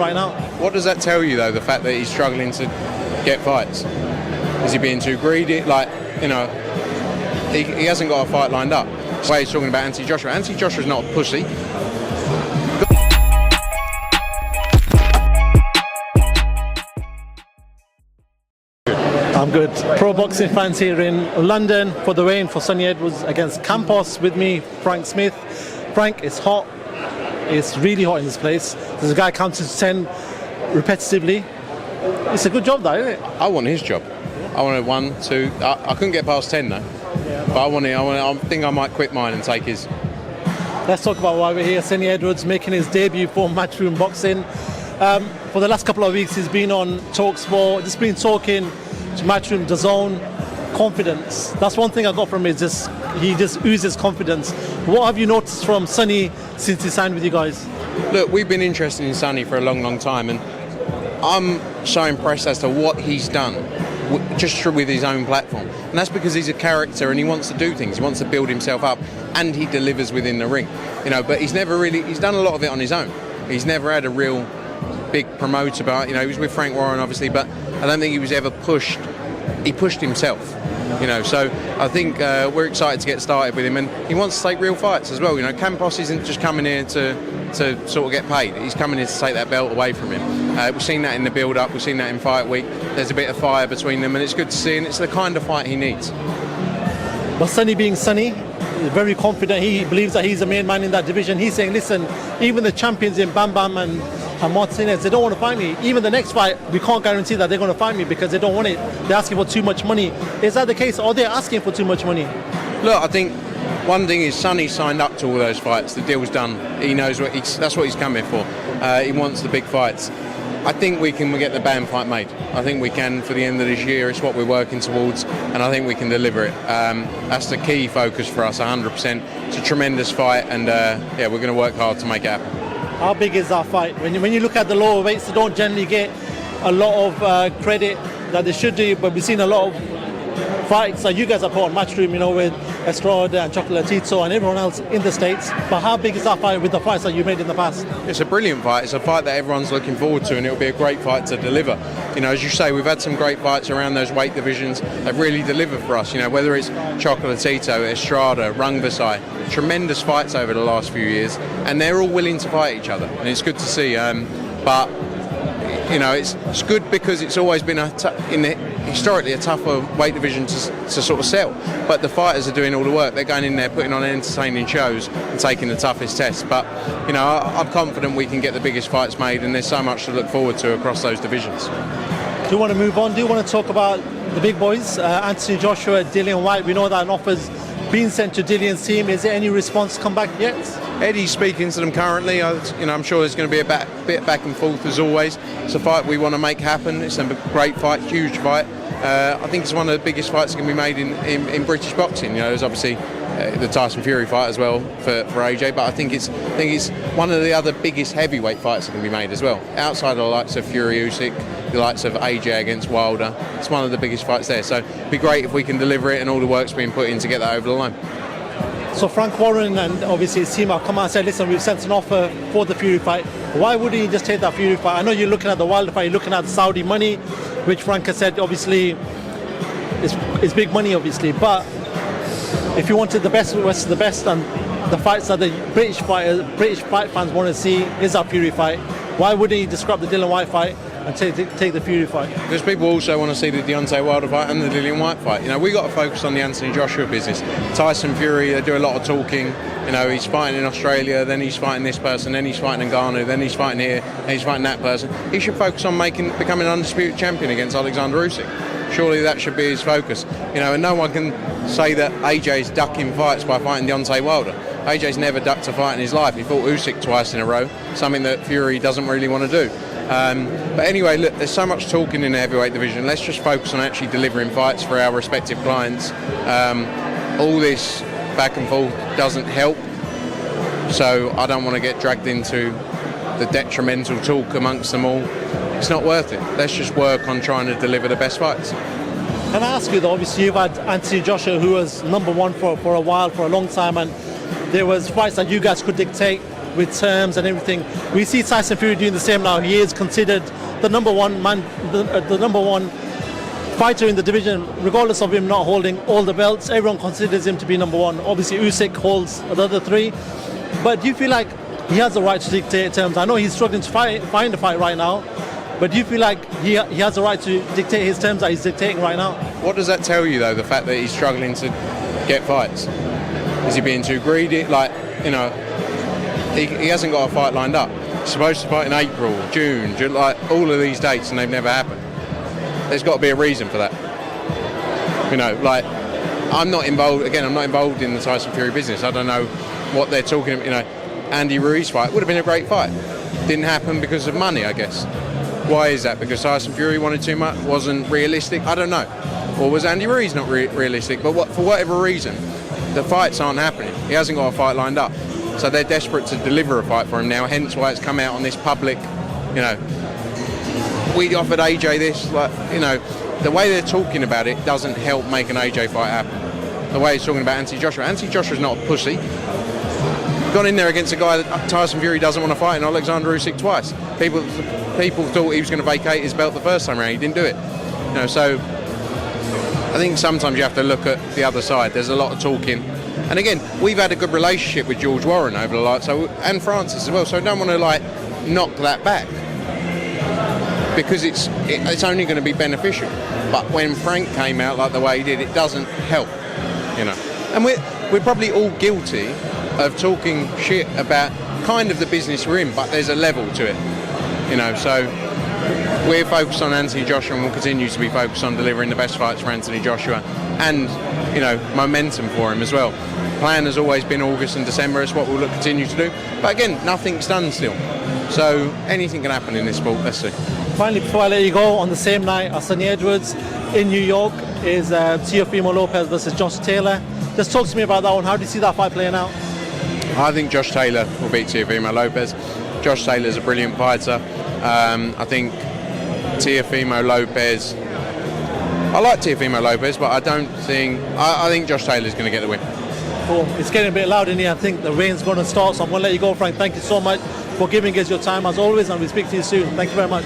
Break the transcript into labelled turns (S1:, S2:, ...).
S1: right now.
S2: What does that tell you, though, the fact that he's struggling to get fights? Is he being too greedy? Like, you know, he hasn't got a fight lined up. So he's talking about Anthony Joshua. Anthony Joshua's not a pussy.
S1: I'm good. Pro boxing fans here in London for the weigh-in for Sonny Edwards against Campos. With me, Frank Smith. Frank, it's hot. It's really hot in this place. There's a guy counting to 10 repetitively. It's a good job, though, isn't it?
S2: I want his job. I wanted 1, 2. I couldn't get past 10 though. Yeah. But I think I might quit mine and take his.
S1: Let's talk about why we're here. Sonny Edwards making his debut for Matchroom Boxing. For the last couple of weeks, he's been on TalkSport. Just been talking to Matchroom, DAZN. Confidence. That's one thing I got from him. He just oozes confidence. What have you noticed from Sonny since he signed with you guys?
S2: Look, we've been interested in Sonny for a long, long time, and I'm so impressed as to what he's done just with his own platform. And that's because he's a character and he wants to do things. He wants to build himself up, and he delivers within the ring. You know, but he's done a lot of it on his own. He's never had a real big promoter, but he was with Frank Warren, obviously, but I don't think he was ever pushed. He pushed himself. So I think we're excited to get started with him, and he wants to take real fights as well. Campos isn't just coming here to sort of get paid. He's coming here to take that belt away from him. We've seen that in the build-up. We've seen that in fight week. There's a bit of fire between them, and it's good to see, and it's the kind of fight he needs.
S1: But Sonny being Sonny, he's very confident. He believes that he's the main man in that division. He's saying, listen, even the champions in Bam Bam and Martinez, they don't want to fight me. Even the next fight, we can't guarantee that they're going to fight me because they don't want it. They're asking for too much money. Is that the case, or they're asking for too much money?
S2: Look, I think one thing is Sonny signed up to all those fights. The deal's done. He knows that's what he's coming for. He wants the big fights. I think we can get the Bam fight made. I think we can for the end of this year. It's what we're working towards, and I think we can deliver it. That's the key focus for us, 100%. It's a tremendous fight, and we're going to work hard to make it happen.
S1: How big is that fight? When you look at the lower weights, they don't generally get a lot of credit that they should do, but we've seen a lot of fights that you guys have put on Matchroom, with Estrada and Chocolatito and everyone else in the States. But how big is that fight with the fights that you made in the past?
S2: It's a brilliant fight. It's a fight that everyone's looking forward to, and it'll be a great fight to deliver. As you say, we've had some great fights around those weight divisions. They've really delivered for us. Whether it's Chocolatito, Estrada, Rungvisai, tremendous fights over the last few years, and they're all willing to fight each other, and it's good to see. But it's good because it's always been historically a tougher weight division to sort of sell. But the fighters are doing all the work. They're going in there, putting on entertaining shows and taking the toughest tests. But I'm confident we can get the biggest fights made, and there's so much to look forward to across those divisions.
S1: Do you want to move on? Do you want to talk about the big boys, Anthony Joshua, Dillian Whyte? We know that an offer's been sent to Dillian's team. Is there any response come back yet?
S2: Eddie's speaking to them currently. I'm sure there's going to be a bit back and forth as always. It's a fight we want to make happen. It's a great fight, huge fight. I think it's one of the biggest fights that can be made in British boxing. There's obviously the Tyson Fury fight as well for AJ, but I think it's one of the other biggest heavyweight fights that can be made as well. Outside of the likes of Fury Usyk, the likes of AJ against Wilder, it's one of the biggest fights there. So it'd be great if we can deliver it, and all the work's being put in to get that over the line.
S1: So Frank Warren and obviously his team have come out and said, listen, we've sent an offer for the Fury fight. Why wouldn't he just take that Fury fight? I know you're looking at the Wilder fight, you're looking at the Saudi money, which Frank has said obviously is big money, obviously. But if you wanted the best of the best, and the fights that the British fight fans want to see is that Fury fight, why wouldn't he just scrap the Dillian Whyte fight and take the Fury fight?
S2: Because people also want to see the Deontay Wilder fight and the Dillian Whyte fight. We got to focus on the Anthony Joshua business. Tyson Fury, they do a lot of talking. He's fighting in Australia, then he's fighting this person, then he's fighting in Ghana, then he's fighting here, then he's fighting that person. He should focus on becoming an undisputed champion against Alexander Usyk. Surely that should be his focus. And no one can say that AJ's ducking fights by fighting Deontay Wilder. AJ's never ducked a fight in his life. He fought Usyk twice in a row, something that Fury doesn't really want to do. But anyway, look, there's so much talking in the heavyweight division. Let's just focus on actually delivering fights for our respective clients. All this back and forth doesn't help, so I don't want to get dragged into the detrimental talk amongst them all. It's not worth it. Let's just work on trying to deliver the best fights.
S1: Can I ask you though, obviously you've had Anthony Joshua, who was number one for a while, for a long time, and there was fights that you guys could dictate. with terms and everything. We see Tyson Fury doing the same now. He is considered the number one man, the number one fighter in the division, regardless of him not holding all the belts. Everyone considers him to be number one. Obviously, Usyk holds the other three. But do you feel like he has the right to dictate terms? I know he's struggling to find a fight right now, but do you feel like he has the right to dictate his terms that he's dictating right now?
S2: What does that tell you, though, the fact that he's struggling to get fights? Is he being too greedy? Like, you know, he hasn't got a fight lined up. He's supposed to fight in April, June, July, all of these dates, and they've never happened. There's got to be a reason for that. You know, like, I'm not involved in the Tyson Fury business. I don't know what they're talking about. You know, Andy Ruiz fight would have been a great fight. Didn't happen because of money, I guess. Why is that? Because Tyson Fury wanted too much? Wasn't realistic? I don't know. Or was Andy Ruiz not realistic? But for whatever reason, the fights aren't happening. He hasn't got a fight lined up. So they're desperate to deliver a fight for him now, hence why it's come out on this public, you know, we offered AJ this, like, you know, the way they're talking about it doesn't help make an AJ fight happen. The way he's talking about Anthony Joshua's not a pussy. Gone in there against a guy that Tyson Fury doesn't want to fight, and Alexander Usyk twice. People thought he was going to vacate his belt the first time around. He didn't do it. You know, so I think sometimes you have to look at the other side. There's a lot of talking. And again, we've had a good relationship with George Warren over the last, and Francis as well. So I don't want to like knock that back, because it's only going to be beneficial. But when Frank came out like the way he did, it doesn't help, you know. And we're probably all guilty of talking shit about kind of the business we're in, but there's a level to it, you know. So we're focused on Anthony Joshua, and we'll continue to be focused on delivering the best fights for Anthony Joshua, and, you know, momentum for him as well. Plan has always been August and December. It's what we'll continue to do. But again, nothing's done still. So anything can happen in this sport. Let's see.
S1: Finally, before I let you go, on the same night as Sonny Edwards in New York is Teofimo Lopez versus Josh Taylor. Just talk to me about that one. How do you see that fight playing out?
S2: I think Josh Taylor will beat Teofimo Lopez. Josh Taylor's a brilliant fighter. I think Teofimo Lopez, I like Teofimo Lopez, but I think Josh Taylor's going to get the win.
S1: Cool. It's getting a bit loud in here. I think the rain's going to start, so I'm going to let you go, Frank. Thank you so much for giving us your time as always, and we'll speak to you soon. Thank you very much.